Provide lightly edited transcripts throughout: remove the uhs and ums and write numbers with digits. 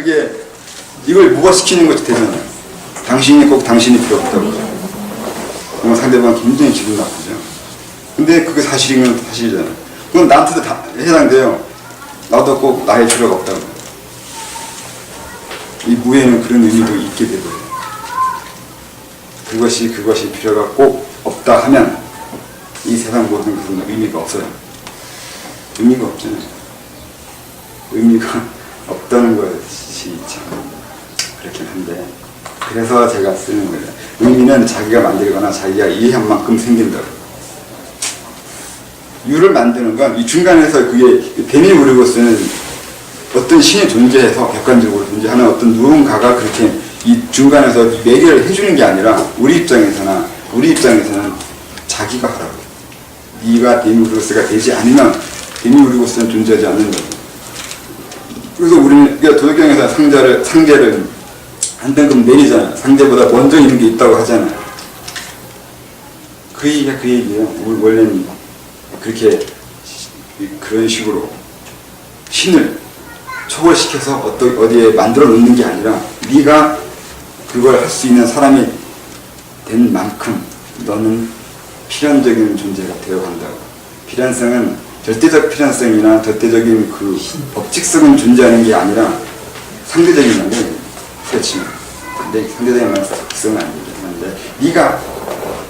그게 이걸 무화시키는 것이 되잖아요. 당신이 꼭 당신이 필요 없다고. 그러면 상대방 굉장히 기분 나쁘죠. 근데 그게 사실이면 사실이잖아요. 그건 나한테도 다 해당돼요. 나도 꼭 나의 필요가 없다고. 이 무에는 그런 의미도 있게 되고요. 그것이 필요가 꼭 없다 하면 이 세상 모든 것은 의미가 없어요. 의미가 없잖아요. 의미가 없다는 것이 참 그렇긴 한데, 그래서 제가 쓰는 거예요. 의미는 자기가 만들거나 자기가 이해한 만큼 생긴다고. 유를 만드는 건 이 중간에서 그게 데미우르고스는 어떤 신이 존재해서 객관적으로 존재하는 어떤 누군가가 그렇게 이 중간에서 매개를 해주는 게 아니라 우리 입장에서는 자기가 하라고. 네가 데미우르고스가 되지 않으면 데미우르고스는 존재하지 않는다고. 그래서 우리는 도덕경에서 상제를 한 등급 내리잖아요. 상제보다 먼저 있는 게 있다고 하잖아요. 그 얘기예요. 우리 원래는 그렇게 그런 식으로 신을 초월시켜서 어디에 만들어 놓는 게 아니라 네가 그걸 할 수 있는 사람이 된 만큼 너는 필연적인 존재가 되어간다고. 필연성은 절대적 필연성이나 절대적인 그 법칙성은 존재하는 게 아니라 상대적인 면이 그렇지만, 근데 상대적인 면은 법칙성은 아니긴 한데 네가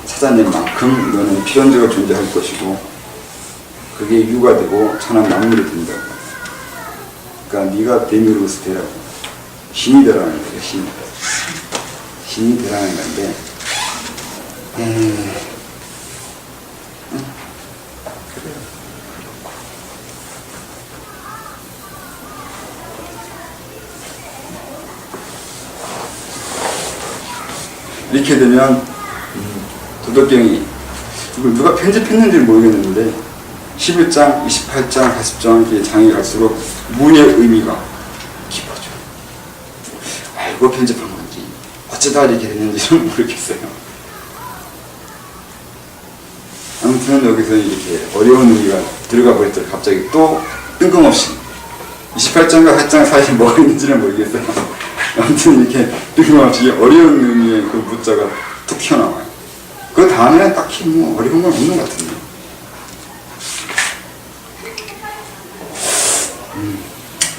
찾아낸 만큼 너는 필연적으로 존재할 것이고 그게 유가 되고 천한 만물이 된다고. 그러니까 네가 데미우르고스 되라고. 신이 되라는 거예요. 신이 되라는 건데 그래요. 이렇게 되면 도덕경이 이걸 누가 편집했는지 모르겠는데 11장, 28장, 40장 이렇게 장이 갈수록 문의 의미가 깊어져. 알고 편집한 건지 어쩌다 이렇게 됐는지는 모르겠어요. 아무튼 여기서 이렇게 어려운 의미가 들어가 버렸더니 갑자기 또 뜬금없이 28장과 8장 사이에 뭐가 있는지는 모르겠어요. 아무튼 이렇게 뜬금없이 어려운 의미의 그 문자가 툭 튀어나와요. 그 다음에는 딱히 뭐 어려운 건 없는 것 같은데.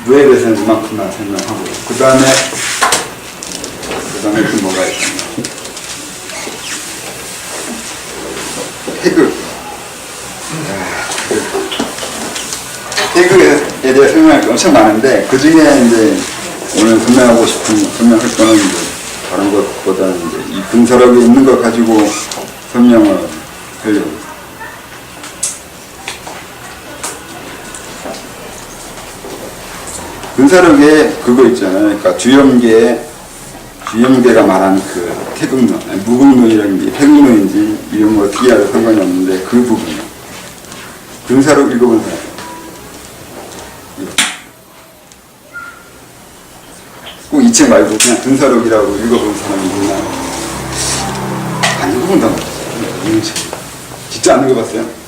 무에 대해서는 이만큼만 설명하고, 그 다음에 또 뭐가 있었나. 태극에 대해 설명할 게 엄청 많은데, 그 중에 이제 오늘 설명할 거는 이제 다른 것보다는 이제 이 근사록에 있는 것 가지고 설명을 하려고. 근사록에 그거 있잖아요. 그러니까 주염계가 말한 그 태극론, 무극론이라는 게 태극론인지 이런 거 어떻게 해야 상관이 없는데 그 부분이요. 근사록 읽어본 사람. 꼭 이 책 말고 그냥 근사록이라고 읽어본 사람이 있나? 안 읽어본다고 그랬어요. 진짜 안 읽어봤어요?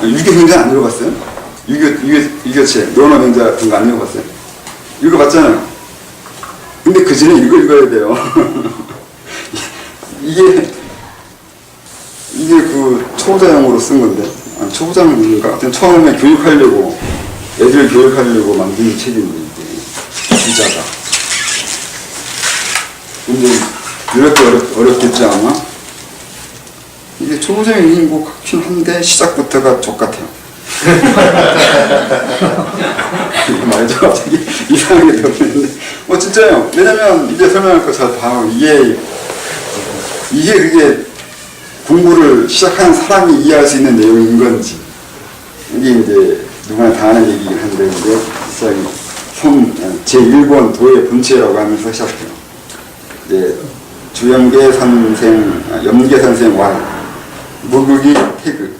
유교경전 안 읽어봤어요? 유교책, 논어명자 같은 거 안 읽어봤어요? 읽어봤잖아요. 근데 그 전에 읽어야 돼요. 이게 그 초보자용으로 쓴 건데, 초보자인가? 하여튼 처음에 교육하려고, 애들 교육하려고 만든 책인데, 기자가. 근데 이렇게 어렵겠지 않아? 이게 초보자용인 것 같긴 한데 시작부터가 족같아요. 말이죠. 갑자기 이상하게 되었는데 진짜요. 왜냐면 이제 설명할 거 잘 봐요. 이게 그게 공부를 시작하는 사람이 이해할 수 있는 내용인 건지, 이게 이제 누구나 다 아는 얘기긴 한데 이제 시작이 제1권 도의 본체라고 하면서 시작해요. 이제 주염계 선생, 염계 선생 왈 무극이 태극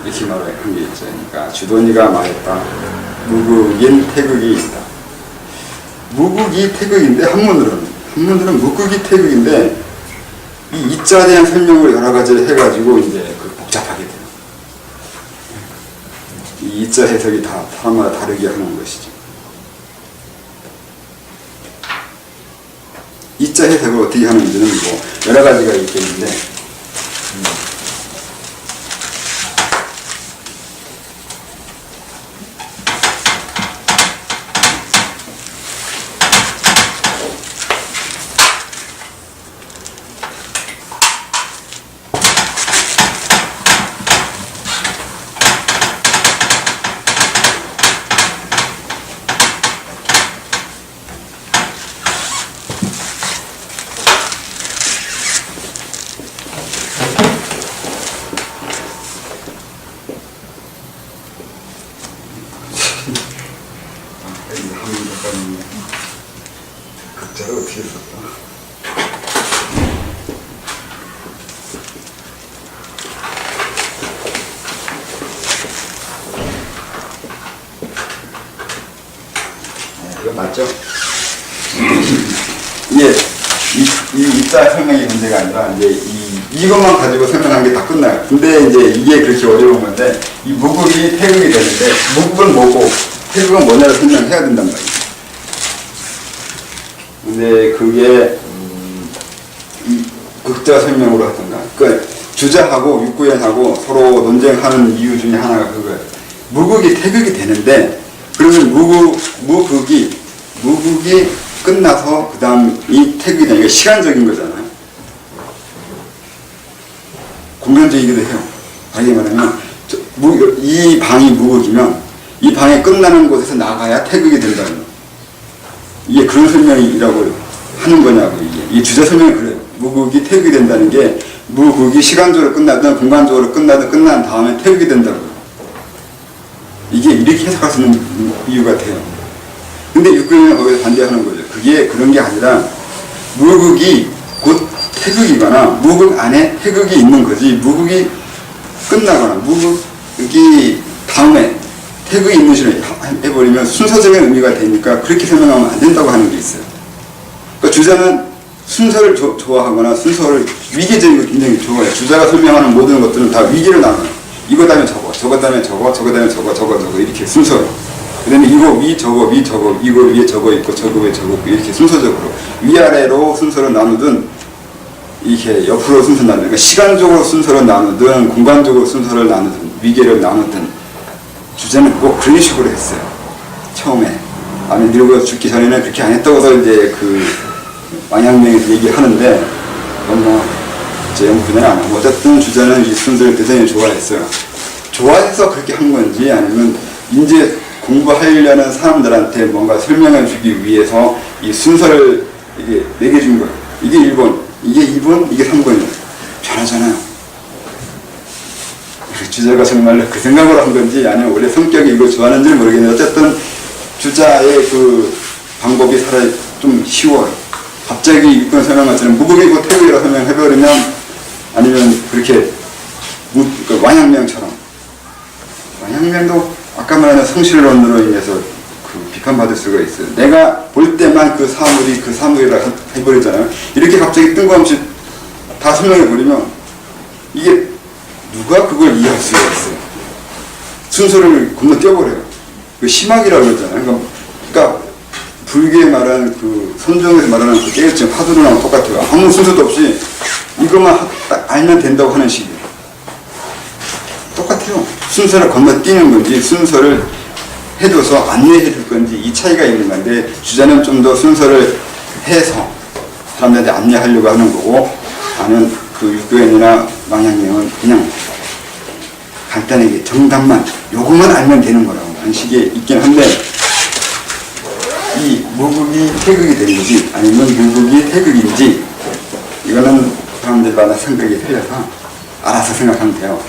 이렇게 말한 게 있죠. 그러니까 주돈이가 말했다. 무극인 태극이 있다. 무극이 태극인데 한문으로는 무극이 태극인데 이 이자에 대한 설명을 여러 가지를 해가지고 이제 그 복잡하게 돼요. 이 이자 해석이 다 사람마다 다르게 하는 것이죠. 이자 해석을 어떻게 하는지는 뭐 여러 가지가 있겠는데, 글자를 어떻게 썼다. 이거 맞죠? 이게 이 입자 설명의 문제가 아니라 이제 이것만 가지고 설명한 게 다 끝나요. 근데 이제 이게 그렇게 어려운 건데, 이 무국이 태극이 되는데, 무국은 뭐고 태극은 뭐냐를 설명해야 된단 말이에요. 근데 그게 이 극자 설명으로 하던가, 그 주자하고 육구연하고 서로 논쟁하는 이유 중에 하나가 그거예요. 무국이 태극이 되는데, 그러면 무국이 끝나서 그 다음 이 태극이 되니까 시간적인 거잖아요. 공간적이기도 해요. 다르게 말하면 이 방이 무국이면 이 방이 끝나는 곳에서 나가야 태극이 된다는 거예요. 이게 그런 설명이라고 하는 거냐고. 이 주자 설명이 그래요. 무국이 태극이 된다는 게 무국이 시간적으로 끝나든 공간적으로 끝난 다음에 태극이 된다고요. 이게 이렇게 해석할 수 있는 이유가 돼요. 근데 육군은 거기서 반대하는 거죠. 그게 그런 게 아니라 무국이 곧 태극이거나 무국 안에 태극이 있는 거지, 무국이 끝나거나 무국이 다음에 태극이 있는 식으로 해버리면 순서적인 의미가 되니까 그렇게 설명하면 안 된다고 하는 게 있어요. 그러니까 주자는 순서를 좋아하거나 순서를 위계적인 걸 굉장히 좋아해요. 주자가 설명하는 모든 것들은 다 위계를 나눠요. 이거 다음에 저거 다음에 저거 다음에 저거 이렇게 순서로. 그 다음에 이거 위 저거 이거 위에 저거 있고 저거 위에 저거 있고 이렇게 순서적으로 위아래로 순서를 나누든 이렇게 옆으로 순서 나누든, 그러니까 시간적으로 순서를 나누든 공간적으로 순서를 나누든 위계를 나누든 주자는 꼭 그런 식으로 했어요. 처음에. 아니 늙어 죽기 전에는 그렇게 안 했다고서 이제 그 왕양명에서 얘기하는데, 그건 뭐 제 연구는 안 하고, 어쨌든 주자는 이 순서를 대단히 좋아했어요. 좋아해서 그렇게 한 건지, 아니면 이제 공부하려는 사람들한테 뭔가 설명해 주기 위해서 이 순서를 이게 매겨준 거예요. 이게 1번, 이게 2번, 이게 3번이에요. 편하잖아요. 주자가 정말로 그 생각으로 한 건지, 아니면 원래 성격이 이걸 좋아하는지는 모르겠는데, 어쨌든 주자의 그 방법이 살아 좀 쉬워요. 갑자기 육군 설명한 것처럼 무국이고 태극이라고 설명해버리면, 아니면 그렇게 그러니까 왕양명처럼, 왕양명도 아까 말한 성실론으로 인해서 그 비판받을 수가 있어요. 내가 볼 때만 그 사물이라 해버리잖아요. 이렇게 갑자기 뜬금없이 다 설명해버리면 이게 누가 그걸 이해할 수가 있어요. 순서를 건너뛰어버려요. 그 심학이라고 그러잖아요. 그러니까 불교에 말하는 그 선종에서 말하는 그 깨우침 화두론하고 똑같아요. 아무 순서도 없이 이것만 딱 알면 된다고 하는 식이에요. 똑같아요. 순서를 건너뛰는 건지 순서를 해둬서 안내해 줄 건지 이 차이가 있는 건데, 주자는 좀 더 순서를 해서 사람들한테 안내하려고 하는 거고, 나는 그 육교연이나 왕양명은 그냥 간단하게 정답만 요것만 알면 되는 거라고 하는 식이 있긴 한데, 이 무국이 태극이 된 거지 아니면 무국이 태극인지 이거는 사람들마다 생각이 틀려서 알아서 생각하면 돼요.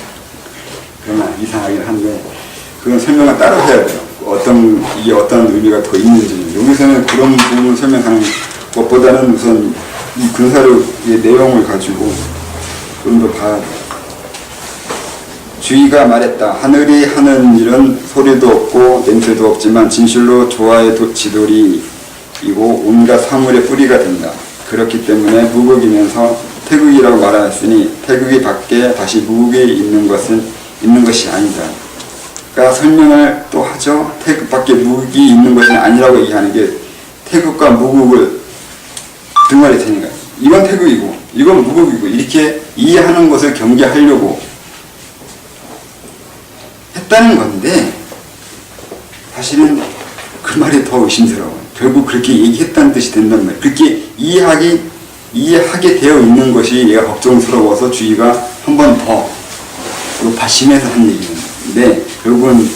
그러나 이상하긴 한데 그건 설명을 따로 해야 돼요. 이게 어떤 의미가 더 있는지. 여기서는 그런 부분을 설명하는 것보다는 우선 이 군사력의 내용을 가지고 좀 더 봐야 돼요. 주의가 말했다. 하늘이 하는 일은 소리도 없고 냄새도 없지만 진실로 조화의 지돌이이고 온갖 사물의 뿌리가 된다. 그렇기 때문에 무국이면서 태극이라고 말하였으니 태극이 밖에 다시 무국이 있는 것이 아니다. 설명을 또 하죠. 태극밖에 무극이 있는 것이 아니라고 얘기하는 게 태극과 무극을 등한히 테니까 이건 태극이고 이건 무극이고 이렇게 이해하는 것을 경계하려고 했다는 건데 사실은 그 말이 더 의심스러워. 결국 그렇게 얘기했다는 뜻이 된단 말이에요. 그렇게 이해하게 되어 있는 것이 얘가 걱정스러워서 주의가 한 번 더 바심해서 한 얘기인데 결국은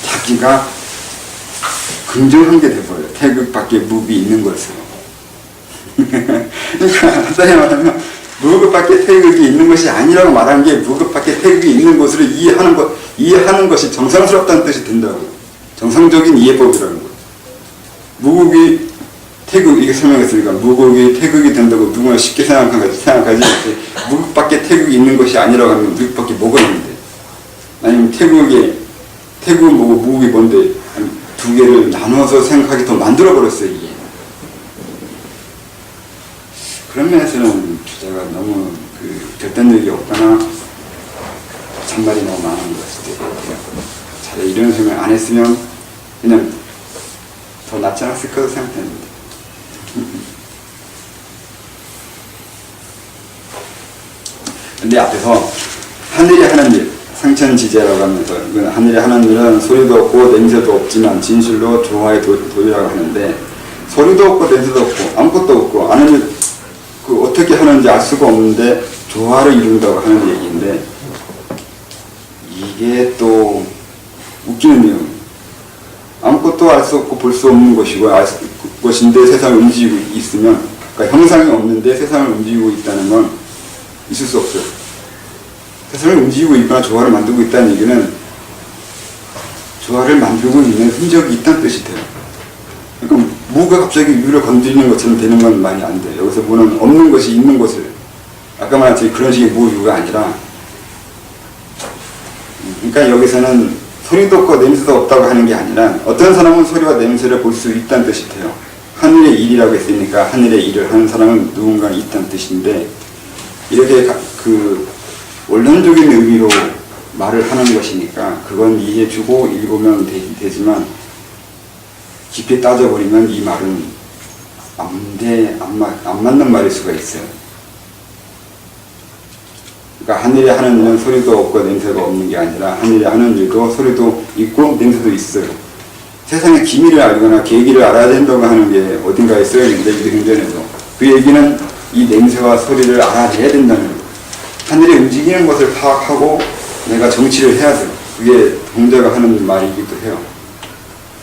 자기가 긍정한 게 돼버려요. 태극밖에 무극이 있는 것으로. 그러니까 간단히 말하면 무극밖에 태극이 있는 것이 아니라고 말한 게 무극밖에 태극이 있는 것으로 이해하는 것이 정상스럽다는 뜻이 된다고. 정상적인 이해법이라는 거예요. 무극이 태극, 이게 설명했으니까 무극이 태극이 된다고 누구나 쉽게 생각하지. 무극밖에 태극이 있는 것이 아니라고 하면 무극밖에 뭐가 있는데. 아니면 태극은 뭐고 무극이 뭔데. 두 개를 나눠서 생각하게 더 만들어버렸어요, 이게. 그런 면에서는 주자가 너무 결단력이 없거나 잔말이 너무 많은 것 같아요. 차라리 이런 설명 안 했으면 그냥 더 낫지 않았을 거라고 생각했는데. 근데 앞에서 하늘이 하는 일, 상천지제라고 하면서 하늘이 하는 일은 소리도 없고 냄새도 없지만 진실로 조화의 도리라고 하는데 소리도 없고 냄새도 없고 아무것도 없고 아는 일 어떻게 하는지 알 수가 없는데 조화를 이룬다고 하는 얘기인데 이게 또 웃기는 내용이에요. 아무것도 알 수 없고 볼 수 없는 것이고 것인데 세상을 움직이고 있으면 그러니까 형상이 없는데 세상을 움직이고 있다는 건 있을 수 없어요. 세상을 움직이고 있거나 조화를 만들고 있다는 얘기는 조화를 만들고 있는 흔적이 있다는 뜻이 돼요. 그러니까 무가 갑자기 위를 건드리는 것처럼 되는 건 말이 안 돼요. 여기서 무는 없는 것이 있는 것을 아까 말한 그런 식의 무유가 아니라 그러니까 여기서는 소리도 없고 냄새도 없다고 하는 게 아니라 어떤 사람은 소리와 냄새를 볼 수 있다는 뜻이 돼요. 하늘의 일이라고 했으니까 하늘의 일을 하는 사람은 누군가 있다는 뜻인데 이렇게 원론적인 의미로 말을 하는 것이니까 그건 이해해주고 읽으면 되지만 깊이 따져버리면 이 말은 안 맞는 말일 수가 있어요. 그러니까 하늘에 하는 일은 소리도 없고 냄새가 없는 게 아니라 하늘에 하는 일도 소리도 있고 냄새도 있어요. 세상의 기밀을 알거나 계기를 알아야 된다고 하는 게 어딘가에 쓰여있는데 유대경전에도 그 얘기는 이 냄새와 소리를 알아내야 된다는 거예요. 하늘에 움직이는 것을 파악하고 내가 정치를 해야 돼요. 그게 동자가 하는 말이기도 해요.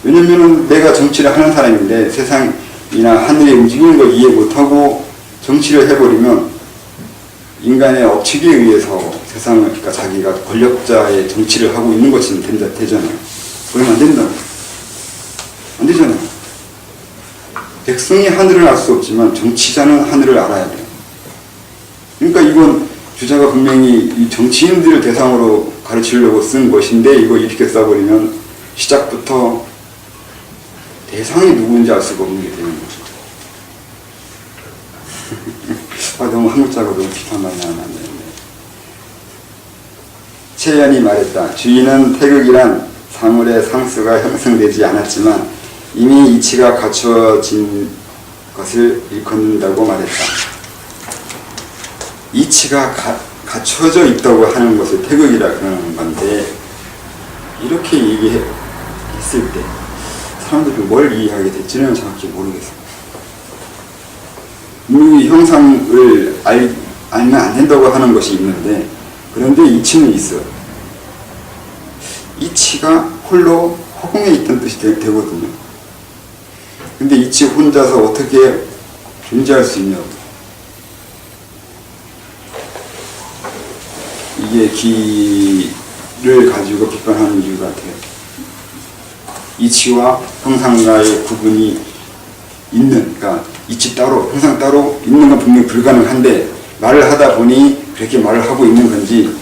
왜냐면은 내가 정치를 하는 사람인데 세상이나 하늘에 움직이는 걸 이해 못하고 정치를 해버리면 인간의 억측에 의해서 세상을, 그러니까 자기가 권력자의 정치를 하고 있는 것처럼 되잖아요. 그러면 안 된다. 안 되잖아요. 백성이 하늘을 알 수 없지만 정치자는 하늘을 알아야 돼요. 그러니까 이건 주자가 분명히 이 정치인들을 대상으로 가르치려고 쓴 것인데 이거 이렇게 써버리면 시작부터 대상이 누구인지 알 수가 없는 게 되는 거죠. 너무 한국자가 너무 비슷한 말이 나오면 안 되는데. 최연이 말했다. 주인은 태극이란 사물의 상수가 형성되지 않았지만 이미 이치가 갖추어진 것을 일컫는다고 말했다. 이치가 갖추어져 있다고 하는 것을 태극이라 그러는 건데 이렇게 얘기했을 때 사람들이 뭘 이해하게 될지는 정확히 모르겠어요. 이 형상을 알면 안 된다고 하는 것이 있는데 그런데 이치는 있어요. 이치가 홀로 허공에 있다는 뜻이 되거든요. 근데 이치 혼자서 어떻게 존재할 수 있냐고. 이게 기를 가지고 비판하는 이유 같아요. 이치와 형상과의 구분이 그러니까 이치 따로, 형상 따로 있는 건 분명히 불가능한데 말을 하다 보니 그렇게 말을 하고 있는 건지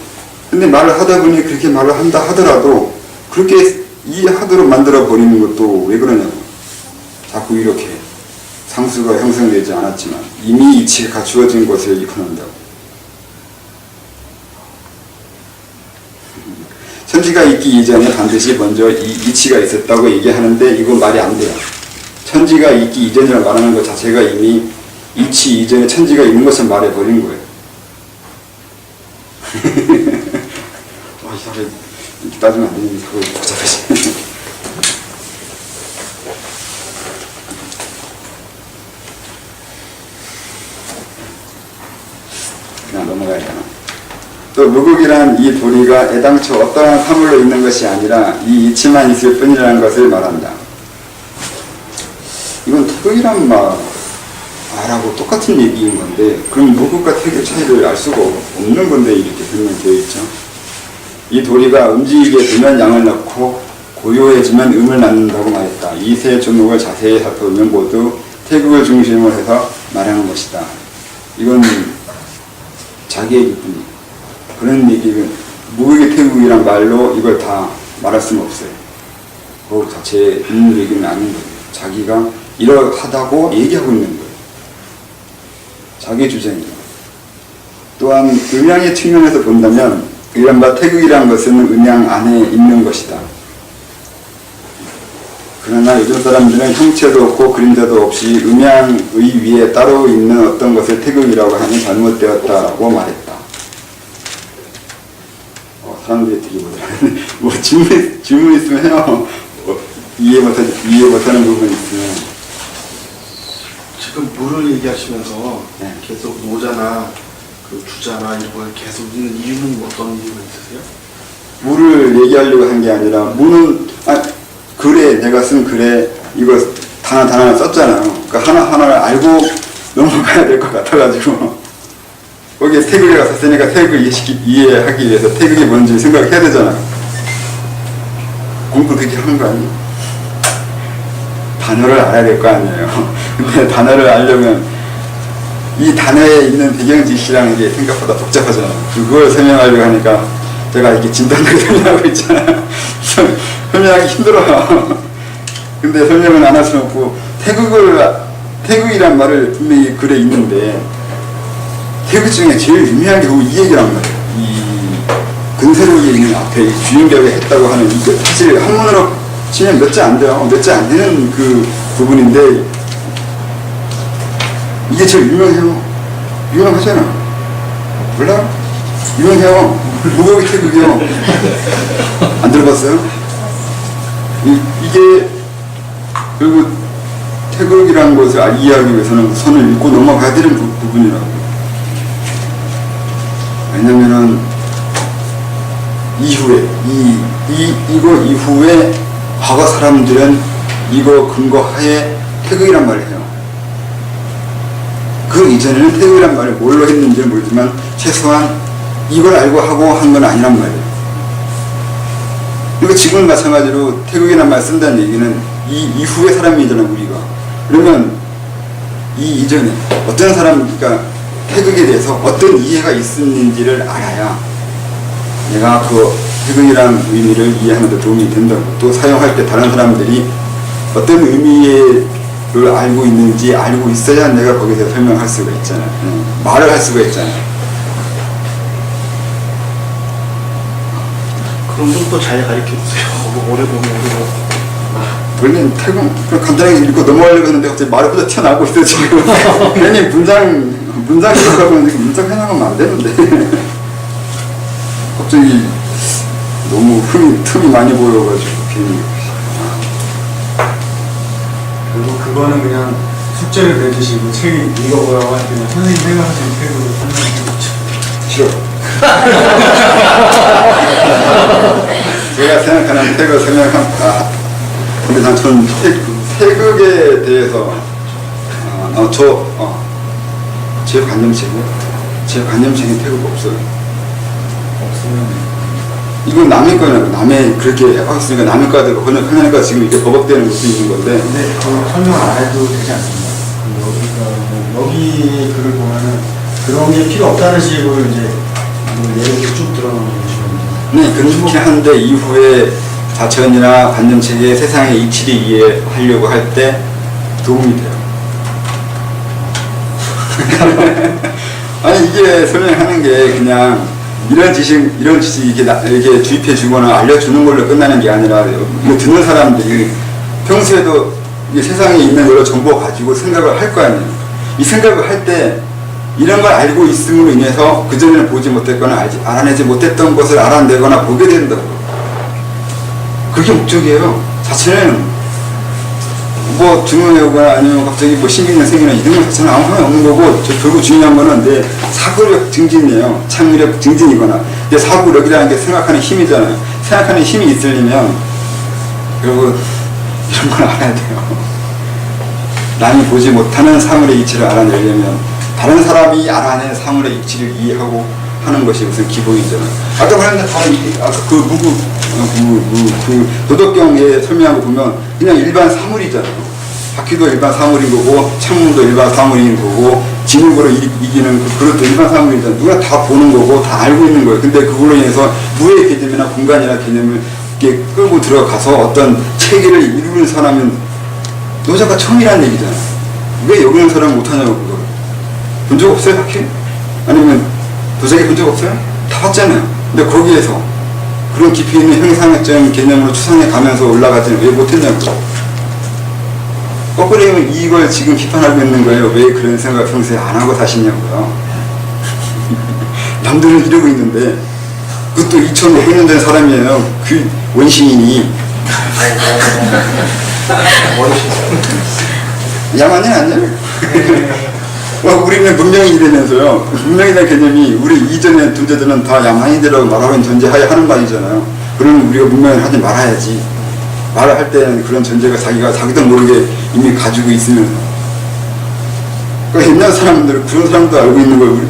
근데 말을 하다 보니 그렇게 말을 한다 하더라도 그렇게 이해하도록 만들어 버리는 것도 왜 그러냐고. 자꾸 이렇게 상수가 형성되지 않았지만 이미 이치가 갖추어진 것을 일컫는다고. 천지가 있기 이전에 반드시 먼저 이 이치가 있었다고 얘기하는데 이건 말이 안 돼요. 천지가 있기 이전이라고 말하는 것 자체가 이미 이치 이전에 천지가 있는 것을 말해버린 거예요. 이상하게 이렇게 따지면 안 되는데 그거 복잡해지. 그냥 넘어가야 되나. 또 무극이란 이 도리가 애당초 어떠한 사물로 있는 것이 아니라 이 이치만 있을 뿐이라는 것을 말한다. 이건 태극이란 말하고 똑같은 얘기인 건데 그럼 무극과 태극의 차이를 알 수가 없는 건데 이렇게 설명되어 있죠. 이 도리가 움직이게 되면 양을 낳고 고요해지면 음을 낳는다고 말했다. 이 세 종목을 자세히 살펴보면 모두 태극을 중심으로 해서 말하는 것이다. 이건 자기 얘기뿐이에요. 그런 얘기는 무극의 태극이란 말로 이걸 다 말할 수는 없어요. 그 자체에 있는 얘기는 아닌 거예요. 자기가 이러하다고 얘기하고 있는 거예요. 자기 주장이에요. 또한 음양의 측면에서 본다면 이른바 태극이란 것은 음양 안에 있는 것이다. 그러나 요즘 사람들은 형체도 없고 그림자도 없이 음양의 위에 따로 있는 어떤 것을 태극이라고 하니 잘못되었다고 말했다. 사람들이 되게 뭐 질문 있으면 해요. 이해 못하는 부분 있으면. 지금 물을 얘기하시면서 네. 계속 노자나 그 주자나 이런 걸 계속 있는 이유는 어떤 이유가 있으세요? 물을 얘기하려고 한 게 아니라 물은 글에 내가 쓴 글에 이거 하나 썼잖아요. 그러니까 하나하나를 알고 넘어가야 될 것 같아가지고 거기에 태극이가 썼으니까 태극을 이해하기 위해서 태극이 뭔지 생각해야 되잖아요. 공부 그렇게 하는 거 아니에요? 단어를 알아야 될 거 아니에요. 근데 단어를 알려면 이 단어에 있는 배경 지시라는 게 생각보다 복잡하잖아요. 그걸 설명하려고 하니까 제가 이렇게 진단하게 설명하고 있잖아요. 설명하기 힘들어요. 근데 설명은 안 할 수는 없고 태극이란 말을 분명히 글에 있는데 태극 중에 제일 유명한 게 이 얘기란 말이에요. 이 근세록에 있는 앞에 주인격이 했다고 하는 이게 사실 한문으로 치면 몇 자 안 돼요. 몇 자 안 되는 그 부분인데 이게 제일 유명해요. 유명하잖아. 몰라? 유명해요. 무극의 태극이요. 안 들어봤어요? 이게 그리고 태극이라는 것을 이해하기 위해서는 선을 읽고 넘어가야 되는 부분이라고. 왜냐면은 이후에 이거 이후에 과거 사람들은 이거 근거하에 태극이란 말을 해요. 그 이전에는 태극이란 말을 뭘로 했는지는 모르지만 최소한 이걸 알고 하고 한 건 아니란 말이에요. 그리고 지금 마찬가지로 태극이란 말 쓴다는 얘기는 이 이후의 사람이잖아 우리가. 그러면 이 이전에 어떤 사람이니까 태극에 대해서 어떤 이해가 있었는지를 알아야 내가 그 태극이란 의미를 이해하는 데 도움이 된다고. 또 사용할 때 다른 사람들이 어떤 의미를 알고 있는지 알고 있어야 내가 거기서 설명할 수가 있잖아요. 말을 할 수가 있잖아요. 그럼 좀 더 잘 가르쳐 주세요. 오래 보면 원래는 태극 간단하게 읽고 넘어가려고 했는데 갑자기 말이 혼자 튀어나오고 있어요 지금. 괜히 문장 해석하고 있는데 문장 해나가면 안 되는데 갑자기 너무 틈이 많이 보여가지고 괜히. 그리고 그거는 그냥 숙제를 내주시고 책 읽어보라고 할 때는 선생님 생각하시는 태도로 설명해 주죠. 싫어. 제가 생각하는 태극 근데 전 태극에 대해서 제 관념책에 태극 없어요. 없으면 이건 남의 거냐고. 남의 그렇게 해봤으니까 남의 거가 하니까 지금 이렇게 버벅대는 것도 있는 건데. 근데 그 설명 안 해도 되지 않습니까? 여기 글을 보면은 그런 게 필요 없다는 식으로 이제 예를 쭉 들어놓은 것이거든요. 네, 그렇게 하는데 이후에 자천이나 관념책에 세상의 이치를 이해하려고 할 때 도움이 돼요. 아니 이게 설명하는 게 그냥 이런 지식 이렇게 주입해 주거나 알려주는 걸로 끝나는 게 아니라 이거 듣는 사람들이 평소에도 이 세상에 있는 여러 정보 가지고 생각을 할 거 아니에요. 이 생각을 할 때 이런 걸 알고 있음으로 인해서 그전에는 보지 못했거나 알아내지 못했던 것을 알아내거나 보게 된다고. 그게 목적이에요. 자체는 뭐 증언이 오거나 아니면 갑자기 뭐 신경이 생기나 이런 것 자체는 아무 상관 없는 거고, 결국 중요한 거는 내 사고력 증진이에요. 창의력 증진이거나 내 사고력이라는 게 생각하는 힘이잖아요. 생각하는 힘이 있으려면 결국 이런 걸 알아야 돼요. 남이 보지 못하는 사물의 이치를 알아내려면 다른 사람이 알아낸 사물의 이치를 이해하고 하는 것이 우선 기본이잖아요. 아까 말했는데 그 도덕경에 설명하고 보면 그냥 일반 사물이잖아요. 바퀴도 일반 사물인 거고, 창문도 일반 사물인 거고, 진흙으로 이기는 그릇도 일반 사물이잖아요. 누가 다 보는 거고 다 알고 있는 거예요. 근데 그걸로 인해서 무의 개념이나 공간이나 개념을 이렇게 끌고 들어가서 어떤 체계를 이루는 사람은 노자가 처음이라는 얘기잖아요. 왜 여기 있는 사람은 못하냐고. 그걸 본 적 없어요? 바퀴? 아니면 도자기 본 적 없어요? 다 봤잖아요. 근데 거기에서 그런 깊이 있는 형상학적인 개념으로 추상해 가면서 올라가지는 왜 못했냐고. 거꾸로 하면 이걸 지금 비판하고 있는 거예요. 왜 그런 생각 평소에 안 하고 사시냐고요. 남들은 이러고 있는데 그것도 2500년 된 사람이에요. 그 원시인이. 야만이 아니에요? 우리는 문명인이라면서요. 문명이라는 개념이 우리 이전의 존재들은 다 야만인이라고 말하는 존재하에 하는 말이잖아요. 그러면 우리가 문명을 하지 말아야지. 말을 할 때는 그런 존재가 자기도 모르게 이미 가지고 있으면서. 그러니까 옛날 사람들, 그런 사람도 알고 있는 걸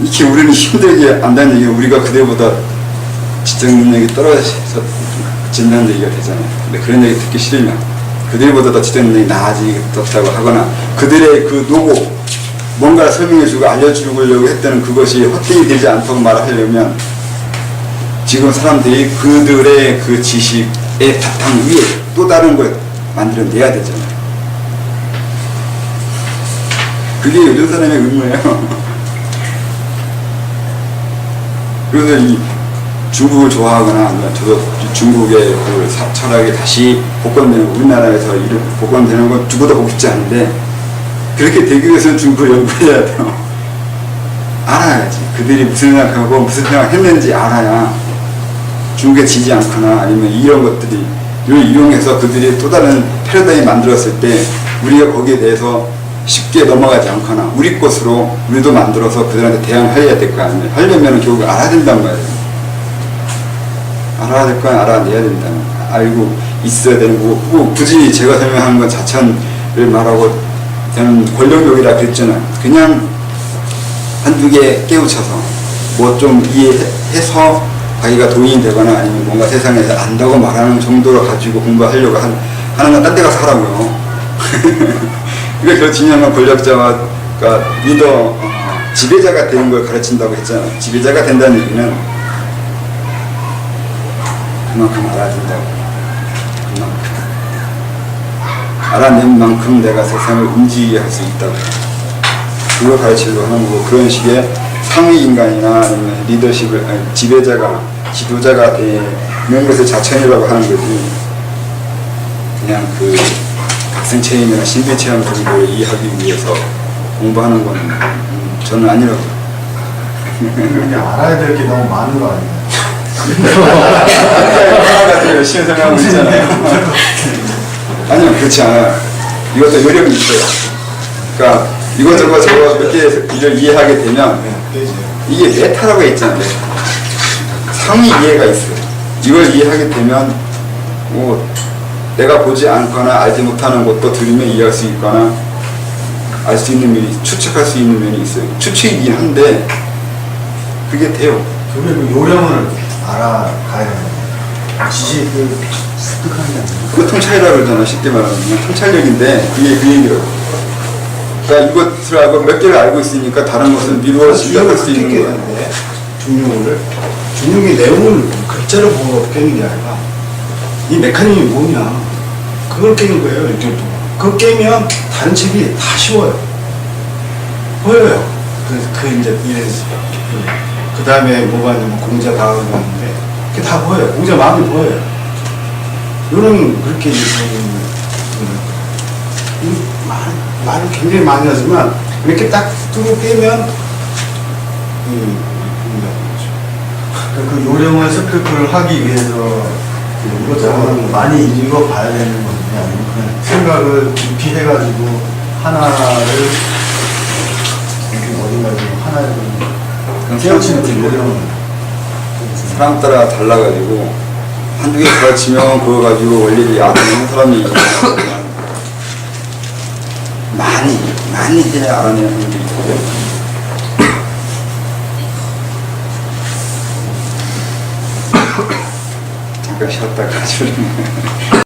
이렇게 우리는 힘들게 안다는 얘기가 우리가 그들보다 지적 능력이 떨어져서 진다는 얘기가 되잖아요. 근데 그런 얘기 듣기 싫으면 그들보다 더 지적 능력이 나아지겠다고 하거나 그들의 그 노고, 뭔가를 설명해주고 알려주려고 했다는 그것이 헛되이 되지 않다고 말하려면 지금 사람들이 그들의 그 지식의 바탕 위에 또 다른 걸 만들어내야 되잖아요. 그게 요즘 사람의 의무예요. 그래서 이 중국을 좋아하거나 아니면 저도 중국의 그 철학이 다시 복권되는 거, 우리나라에서 복권되는 건 누구도 보고 싶지 않은데 그렇게 되기 위해서는 중국을 연구해야 돼요. 알아야지. 그들이 무슨 생각하고 무슨 생각을 했는지 알아야 중국에 지지 않거나 아니면 이런 것들이 이걸 이용해서 그들이 또 다른 패러다임을 만들었을 때 우리가 거기에 대해서 쉽게 넘어가지 않거나 우리 것으로 우리도 만들어서 그들한테 대항해야 될 거 아니에요. 하려면 결국 알아야 된단 말이에요. 알아야 될 건 알아내야 된다는, 알고 있어야 되는 거고, 뭐 굳이 제가 설명하는 건 자천을 말하고 저는 권력욕이라 그랬잖아요. 그냥 한두 개 깨우쳐서 뭐 좀 이해해서 자기가 돈이 되거나 아니면 뭔가 세상에서 안다고 말하는 정도로 가지고 공부하려고 하는 건 딴 데 가서 하라고요. 그러니까 그 진영은 권력자가 리더, 지배자가 되는 걸 가르친다고 했잖아요. 지배자가 된다는 얘기는 그만큼 알아야 된다고. 그만큼. 알아낸 만큼 내가 세상을 움직이게 할 수 있다고. 그걸 가르치려고 하는 거고, 그런 식의 상위 인간이나 아니면 리더십을, 지배자가, 지도자가 되는 것을 자천이라고 하는 거지. 그냥 그 학생 체험이나 신비 체험 정도를 이해하기 위해서 공부하는 건 저는 아니라고. 그냥 알아야 될 게 너무 많은 거 아니에요? 하나가 열심히 생각하고 있잖아요. 아니요, 그렇지 않아요. 이것도 요령이 있어요. 그러니까 이것저것 저거 몇 개 이걸 이해하게 되면 이게 메타라고 했잖아요. 상위 이해가 있어요. 이걸 이해하게 되면 뭐 내가 보지 않거나 알지 못하는 것도 들으면 이해할 수 있거나 알 수 있는 면이, 추측할 수 있는 면이 있어요. 추측이긴 한데 그게 돼요. 그게 그 요령을 알아가야 되는 거예요. 지식을 습득하는 게 아니에요. 그거 통찰이라고 그러잖아. 쉽게 말하면 통찰력인데 그게 그 얘기라고. 그러니까 이것을 알고 몇 개를 알고 있으니까 다른 것은 미루어 시작할 수 있는 거야. 중용의 내용을 글자로 보고 깨는 게 아니라 이 메커니즘이 뭐냐 그걸 깨는 거예요. 일주일 동안. 그거 깨면 다른 책이 다 쉬워요. 보여요. 그 이제 이래서 그 다음에 뭐가 있냐면 뭐 공자 다음이 있는데 그게 다 보여요. 공자 마음이 보여요. 이거는 그렇게 말을 굉장히 많이 하지만 이렇게 딱 뚜고 빼면 공자 그 요령을 습득을 하기 위해서 이것저것 많이 읽어봐야 되는 거든요. 아니면 그냥 생각을 깊이 해가지고 하나를 이렇게 어딘가에 하나를 깨우치는 그 요령을 사람 따라 달라가지고 한두 개 가르치면 그거 가지고 원리를 알아내는 사람이 있지만 많이 해야 알아내는 게 있거든요. 잠깐 쉬었다가 좀